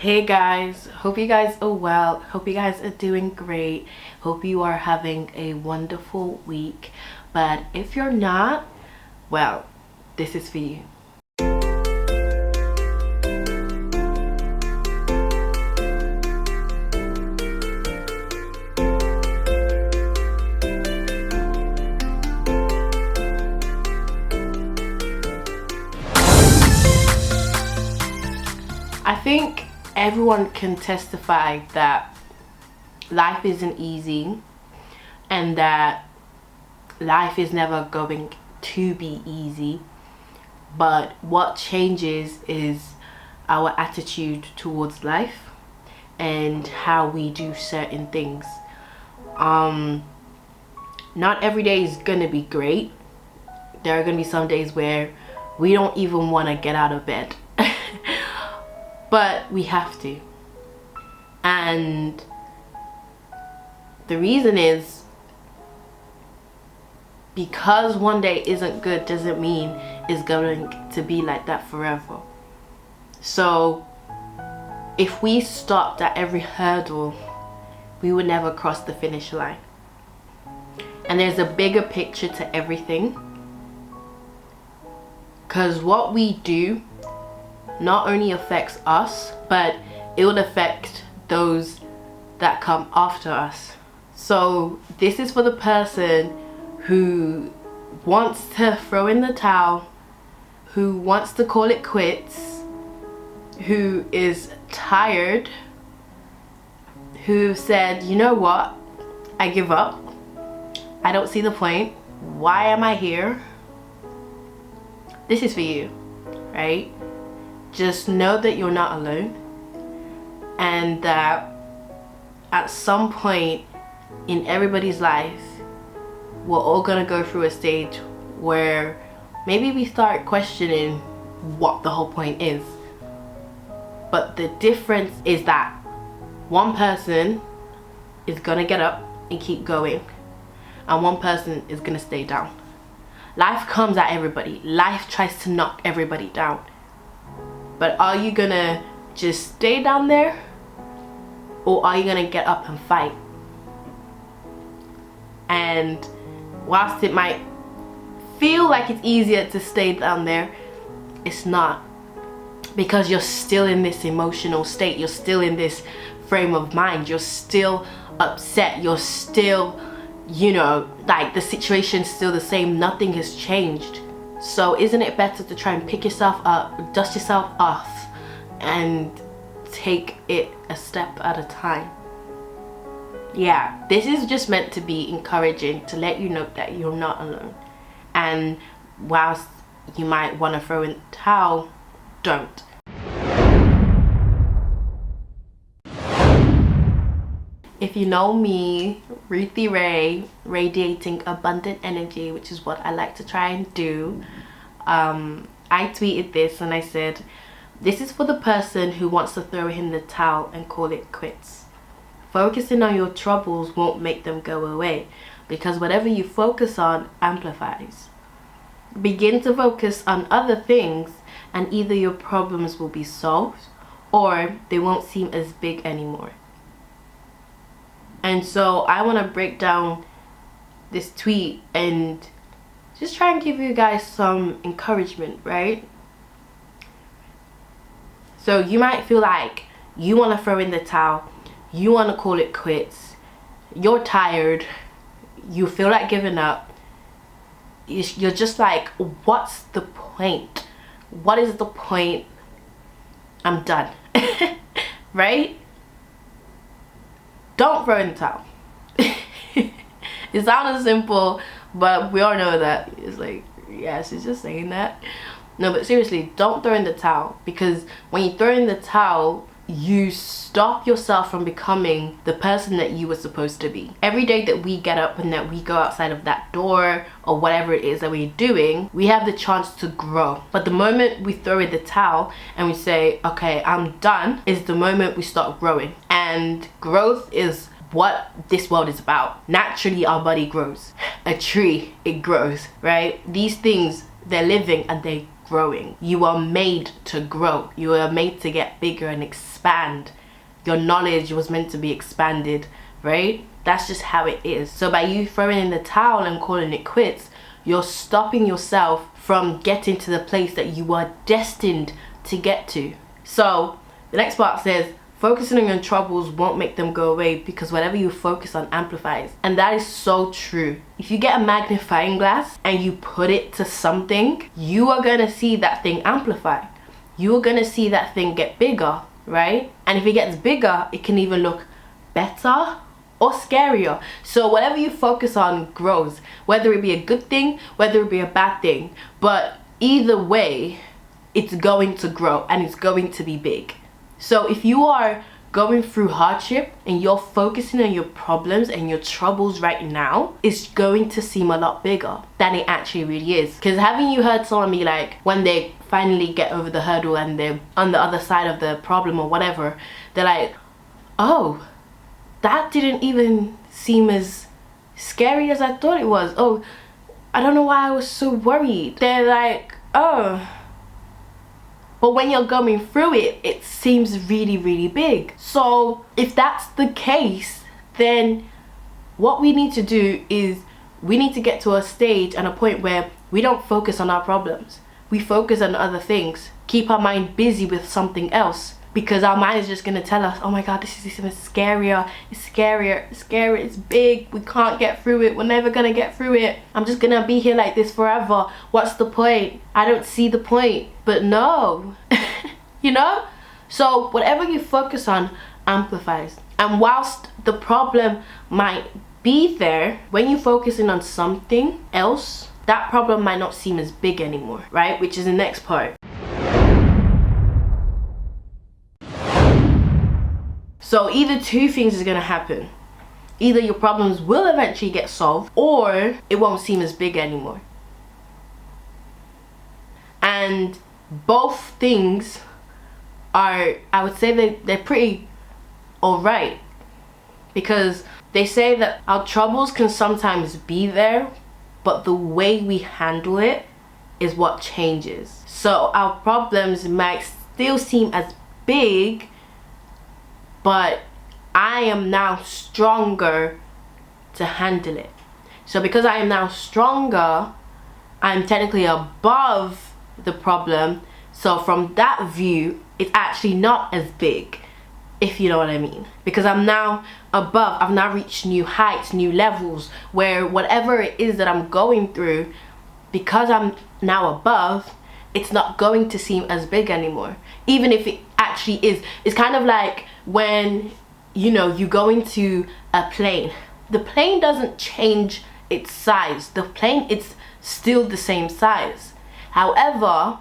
Hey guys, hope you guys are well. Hope you guys are doing great. Hope you are having a wonderful week. But if you're not, well, this is for you. I think everyone can testify that life isn't easy and that life is never going to be easy, but what changes is our attitude towards life and how we do certain things. Not every day is gonna be great. There are gonna be some days where we don't even want to get out of bed. But we have to. And the reason is because one day isn't good doesn't mean it's going to be like that forever. So if we stopped at every hurdle, we would never cross the finish line. And there's a bigger picture to everything. Because what we do not only affects us, but it will affect those that come after us. So this is for the person who wants to throw in the towel, who wants to call it quits, who is tired, who said, you know what, I give up. I don't see the point. Why am I here? This is for you, right? Just know that you're not alone, and that at some point in everybody's life, we're all gonna go through a stage where maybe we start questioning what the whole point is. But the difference is that one person is gonna get up and keep going, and one person is gonna stay down. Life comes at everybody. Life tries to knock everybody down. But are you gonna just stay down there, or are you gonna get up and fight? And whilst it might feel like it's easier to stay down there, it's not, because you're still in this emotional state. You're still in this frame of mind. You're still upset. You're still, like the situation's still the same. Nothing has changed. So isn't it better to try and pick yourself up, dust yourself off, and take it a step at a time? Yeah, this is just meant to be encouraging, to let you know that you're not alone. And whilst you might want to throw in the towel, don't. If you know me, Ruthie Ray, radiating abundant energy, which is what I like to try and do, I tweeted this and I said, this is for the person who wants to throw in the towel and call it quits. Focusing on your troubles won't make them go away, because whatever you focus on amplifies. Begin to focus on other things, and either your problems will be solved or they won't seem as big anymore. And so I want to break down this tweet and just try and give you guys some encouragement, right? So you might feel like you want to throw in the towel, you want to call it quits, you're tired, you feel like giving up, you're just like, what's the point? What is the point? I'm done. Right? Don't throw in the towel. It sounds simple, but we all know that it's like, yeah, she's just saying that. No, but seriously, don't throw in the towel, because when you throw in the towel, you stop yourself from becoming the person that you were supposed to be. Every day that we get up and that we go outside of that door or whatever it is that we're doing, we have the chance to grow. But the moment we throw in the towel and we say, okay, I'm done, is the moment we start growing. And growth is what this world is about. Naturally, our body grows. A tree, it grows, right? These things, they're living and they growing. You are made to grow. You are made to get bigger and expand. Your knowledge was meant to be expanded, right? That's just how it is. So by you throwing in the towel and calling it quits, you're stopping yourself from getting to the place that you are destined to get to. So the next part says, focusing on your troubles won't make them go away, because whatever you focus on amplifies. And that is so true. If you get a magnifying glass and you put it to something, you are gonna see that thing amplify. You are gonna see that thing get bigger, right? And if it gets bigger, it can even look better or scarier. So whatever you focus on grows, whether it be a good thing, whether it be a bad thing. But either way, it's going to grow and it's going to be big. So if you are going through hardship and you're focusing on your problems and your troubles right now, it's going to seem a lot bigger than it actually really is. Because haven't you heard someone be like, when they finally get over the hurdle and they're on the other side of the problem or whatever, they're like, oh, that didn't even seem as scary as I thought it was. Oh, I don't know why I was so worried. They're like, oh. But when you're going through it, it seems really, really big. So if that's the case, then what we need to do is we need to get to a stage and a point where we don't focus on our problems. We focus on other things. Keep our mind busy with something else. Because our mind is just going to tell us, oh my god, this is even scarier, it's scarier, it's scary, it's big, we can't get through it, we're never going to get through it, I'm just going to be here like this forever, what's the point? I don't see the point. But no, you know? So whatever you focus on amplifies. And whilst the problem might be there, when you're focusing on something else, that problem might not seem as big anymore, right? Which is the next part. So either two things is gonna happen. Either your problems will eventually get solved, or it won't seem as big anymore. And both things are, I would say they're pretty alright. Because they say that our troubles can sometimes be there, but the way we handle it is what changes. So our problems might still seem as big, but I am now stronger to handle it. So because I am now stronger, I'm technically above the problem. So from that view, it's actually not as big, if you know what I mean. Because I'm now above, I've now reached new heights, new levels, where whatever it is that I'm going through, because I'm now above, it's not going to seem as big anymore. Even if it actually is. It's kind of like when, you know, you go into a plane. The plane doesn't change its size. The plane, it's still the same size. However,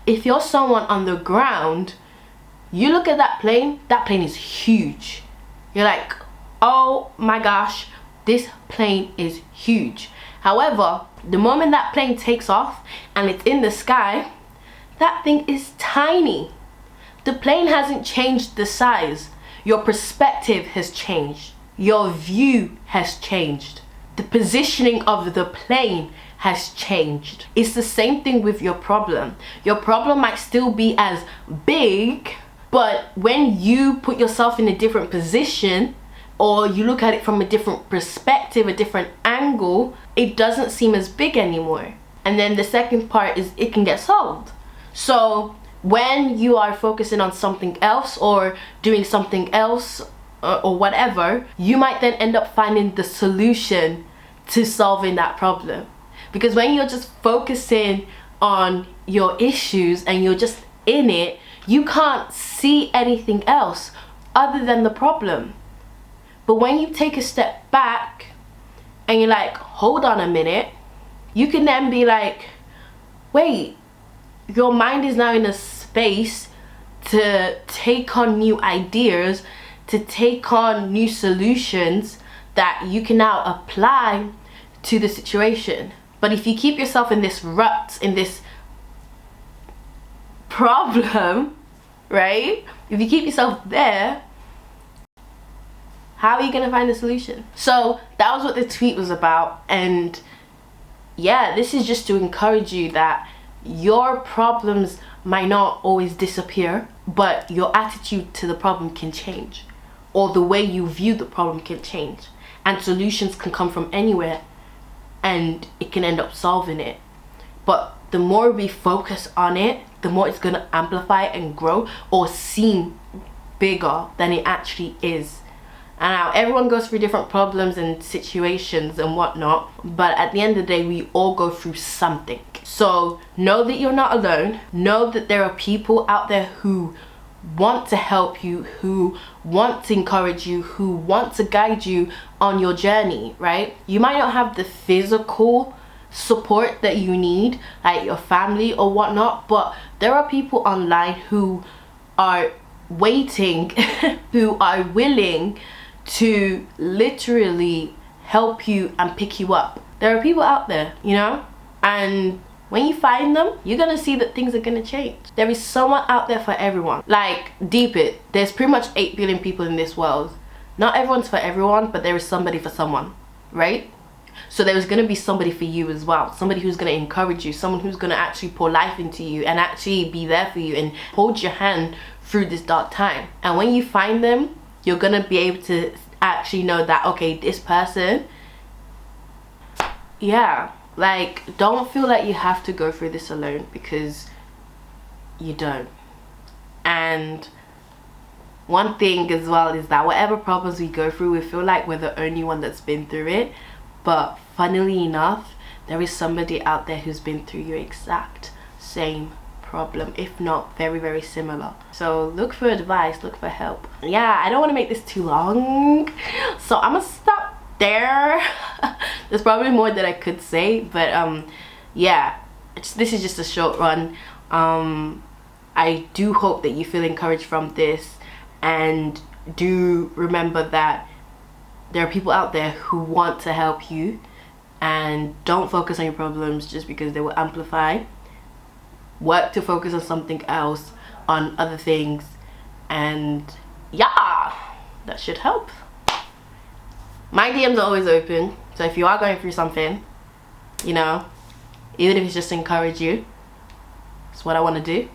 if you're someone on the ground, you look at that plane is huge. You're like, oh my gosh, this plane is huge. However, the moment that plane takes off and it's in the sky, that thing is tiny. The plane hasn't changed the size. Your perspective has changed. Your view has changed. The positioning of the plane has changed. It's the same thing with your problem. Your problem might still be as big, but when you put yourself in a different position, or you look at it from a different perspective, a different angle, it doesn't seem as big anymore. And then the second part is it can get solved. So when you are focusing on something else or doing something else or whatever, you might then end up finding the solution to solving that problem. Because when you're just focusing on your issues and you're just in it, you can't see anything else other than the problem. But when you take a step back and you're like, hold on a minute, you can then be like, wait, your mind is now in a space to take on new ideas, to take on new solutions that you can now apply to the situation. But if you keep yourself in this rut, in this problem, right? If you keep yourself there, how are you gonna find a solution? So that was what the tweet was about. And yeah, this is just to encourage you that your problems might not always disappear, but your attitude to the problem can change, or the way you view the problem can change, and solutions can come from anywhere, and it can end up solving it. But the more we focus on it, the more it's going to amplify and grow, or seem bigger than it actually is. And now everyone goes through different problems and situations and whatnot, but at the end of the day, we all go through something. So know that you're not alone. Know that there are people out there who want to help you, who want to encourage you, who want to guide you on your journey, right? You might not have the physical support that you need, like your family or whatnot, but there are people online who are waiting who are willing to literally help you and pick you up. There are people out there, you know, and when you find them, you're gonna see that things are gonna change. There is someone out there for everyone. Like, deep it, there's pretty much 8 billion people in this world. Not everyone's for everyone, but there is somebody for someone, right? So there's gonna be somebody for you as well. Somebody who's gonna encourage you, someone who's gonna actually pour life into you and actually be there for you and hold your hand through this dark time. And when you find them, you're gonna be able to actually know that, okay, this person, yeah, like, don't feel like you have to go through this alone, because you don't. And one thing as well is that whatever problems we go through, we feel like we're the only one that's been through it. But funnily enough, there is somebody out there who's been through your exact same problem, if not very, very similar. So look for advice, look for help. Yeah, I don't want to make this too long, so I'm gonna stop there. There's probably more that I could say, but yeah, this is just a short run. I do hope that you feel encouraged from this, and do remember that there are people out there who want to help you, and don't focus on your problems just because they will amplify. Work to focus on something else, on other things, and yeah, that should help. My DMs are always open, so if you are going through something, you know, even if it's just to encourage you, it's what I want to do.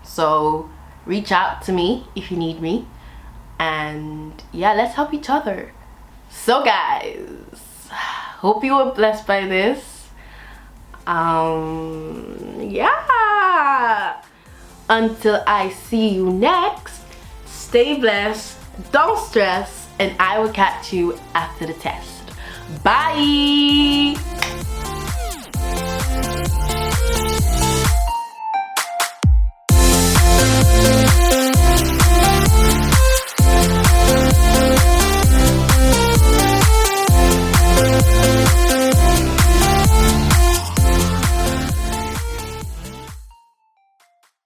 So reach out to me if you need me, and yeah, let's help each other. So guys, hope you were blessed by this. Yeah, until I see you next, stay blessed, don't stress, and I will catch you after the test. Bye.